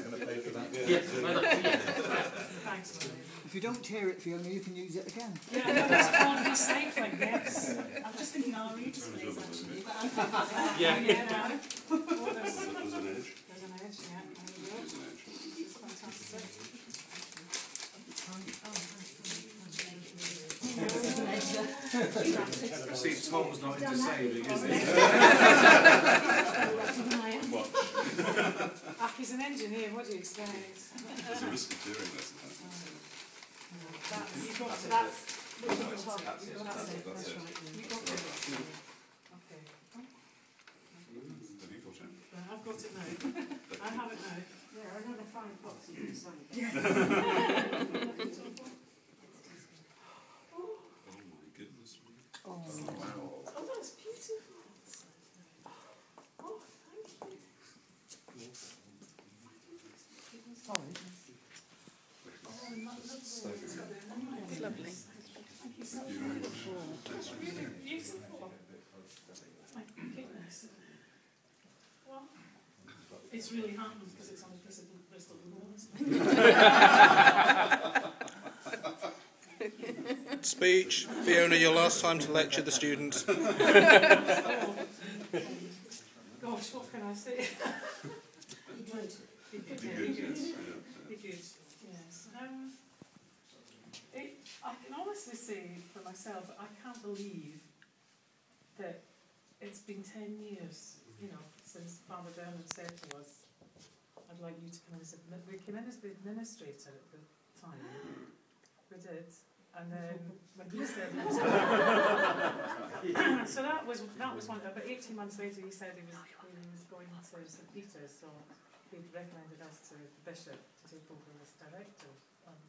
going to pay for that? Yes. Thanks, Maria. If you don't tear it, Fiona, you can use it again. Yeah, I know it's called recycling, yes. I'm just thinking our redisplays actually, but I'm thinking Yeah. now. Oh, there's There's an edge. an edge, yeah. There we go. There's an edge. It's fantastic. I see Tom's not into saving, is he? What? He's an engineer, what do you expect? There's a risk of doing this. You've got it. That's it. That's it. That's it. You got it. Okay. Have you got it? I've got it now. I have it now. There are another 5 boxes inside. Yes. Oh my goodness. Oh, Wow. Oh, that's beautiful. Oh, thank you. sorry. It's lovely. Thank you so much. It's really beautiful. My goodness. Well, it's really happened because it's on a piece of Bristol Blue. Speech. Fiona, your last time to lecture the students. Gosh, what can I say? Be good. Be good. Be Be good, good. yes. Be good. Yes. I can honestly say for myself, I can't believe that it's been 10 years, you know, since Father Bernard said to us, I'd like you to come in as we came in as the administrator at the time. We did. And then when he said so that was one. About 18 months later, he said he was going to St Peter's, so he'd recommended us to the bishop to take over as director. And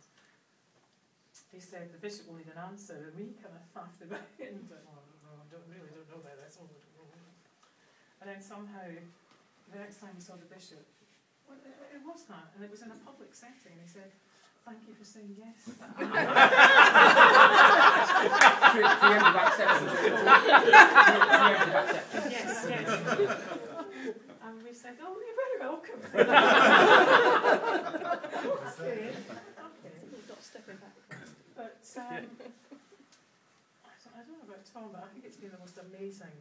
he said the bishop will need an answer, and we kind of faffed about it and went, oh, no, I don't know about this. And then somehow, the next time we saw the bishop, well, it was that, and it was in a public setting, and he said, thank you for saying yes. Preemptive acceptance. Yes, yes. And we said, oh, you're very welcome. Okay. Stop stepping back. But I don't know about Tom, but I think it's been the most amazing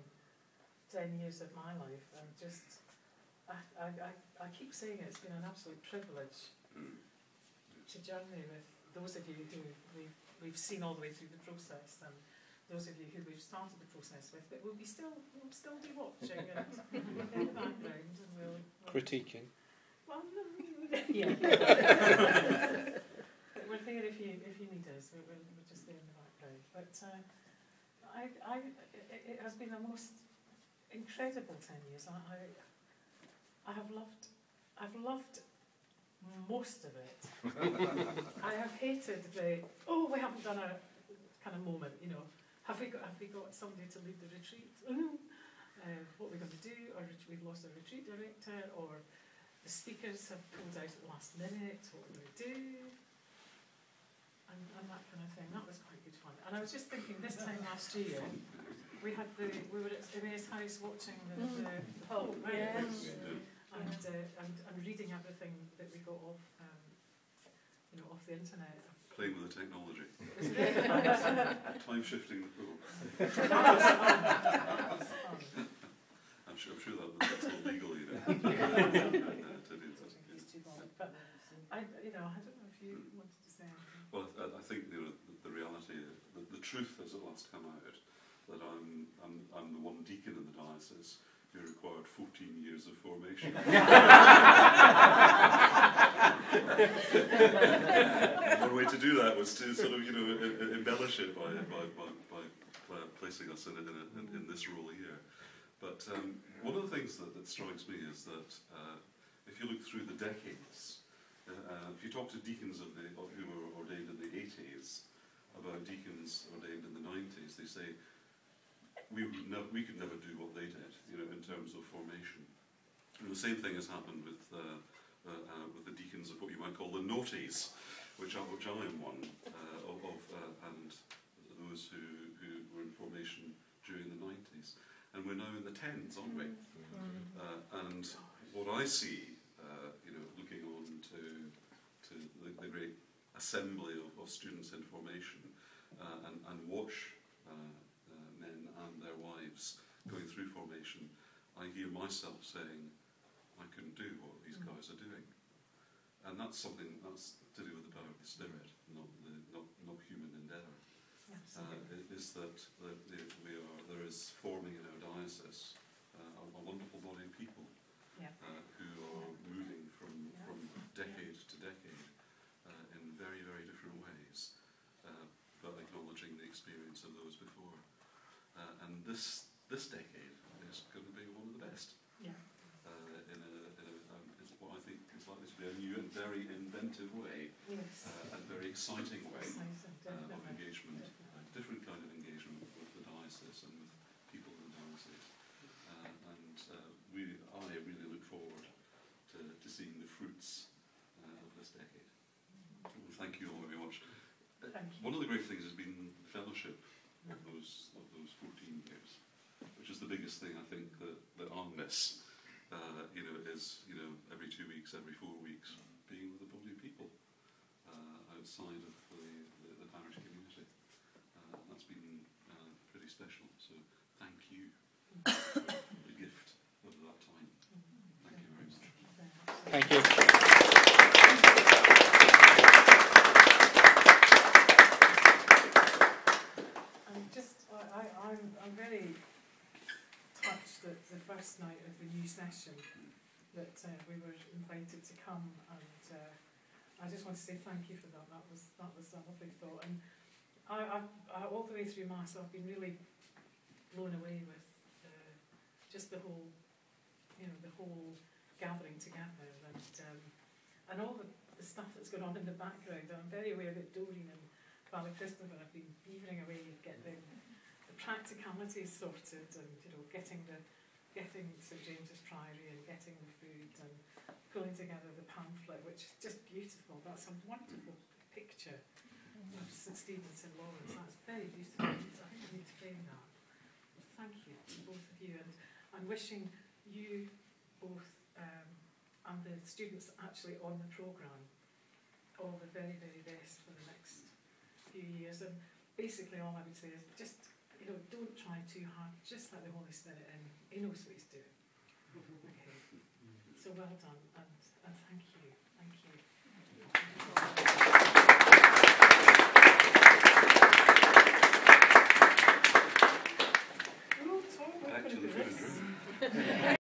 10 years of my life. And just, I keep saying it's been an absolute privilege to journey with those of you who we've seen all the way through the process, and those of you who we've started the process with, but we'll still be watching and in the background, and we'll Critiquing. well, no, yeah. We're there if you need us. We're just there in the background. But it has been the most incredible 10 years. I've loved most of it. I have hated we haven't done a kind of moment, you know. Have we got somebody to lead the retreat? What are we going to do? Or we've lost a retreat director, or the speakers have pulled out at the last minute. What are we going to do? And that kind of thing. That was quite good fun. And I was just thinking, this time last year, we were at Emma's house watching the Pope, right? Yes. And reading everything that we got off, off the internet. Playing with the technology. It was really fun. Time shifting the Pope. That was fun. I'm sure that's all legal, you know. To do that. It's too long. But I don't know if you wanted to say anything. Well, I think the reality, the truth has at last come out that I'm the one deacon in the diocese who required 14 years of formation. One way to do that was to sort of, embellish it by placing us in this role here. But one of the things that strikes me is that if you look through the decades, if you talk to deacons who were ordained in the 80s about deacons ordained in the 90s, they say, we could never do what they did, in terms of formation. And the same thing has happened with the deacons of what you might call the noughties, which I am one and those who were in formation during the 90s. And we're now in the 10s, aren't we? And what I see, looking on to the great assembly of students in formation, and watch men and their wives going through formation, I hear myself saying, I couldn't do what these guys are doing. And that's something that's to do with the power of the spirit, not human endeavour. Is that there is forming in our diocese a wonderful body of people who are moving from decade to decade in very, very different ways, but acknowledging the experience of those before. And this decade is going to be one of the best. In what I think is likely to be a new and very inventive way, and very exciting way of engagement, different kind of engagement with the diocese and with people in the diocese. I really look forward to seeing the fruits of this decade. Well, thank you all very much. One of the great things has been the fellowship of those 14 years, which is the biggest thing I think that I'll miss. Is every 2 weeks, every 4 weeks, being with a body of people outside of the parish community. That's been pretty special. So thank you for the gift of that time. Thank you very much. Thank you. I'm very touched that the first night of the new session that we were invited to come, and I just want to say thank you for that. That was a lovely thought, and I all the way through Mass I've been really blown away with just the whole gathering together, and all the stuff that's going on in the background. And I'm very aware that Doreen and Father Christopher have been beavering away and getting the practicalities sorted, and getting St James's Priory and getting the food and pulling together the pamphlet, which is just beautiful. That's a wonderful picture of St Stephen, St Lawrence. That's very beautiful. I think we need to frame that. Thank you to both of you, and I'm wishing you both and the students actually on the programme all the very, very best for the next few years. And basically all I would say is just, don't try too hard, just let the Holy Spirit in. He knows what he's doing. Okay. So well done, and thank you. Thank you. We're all talking about this.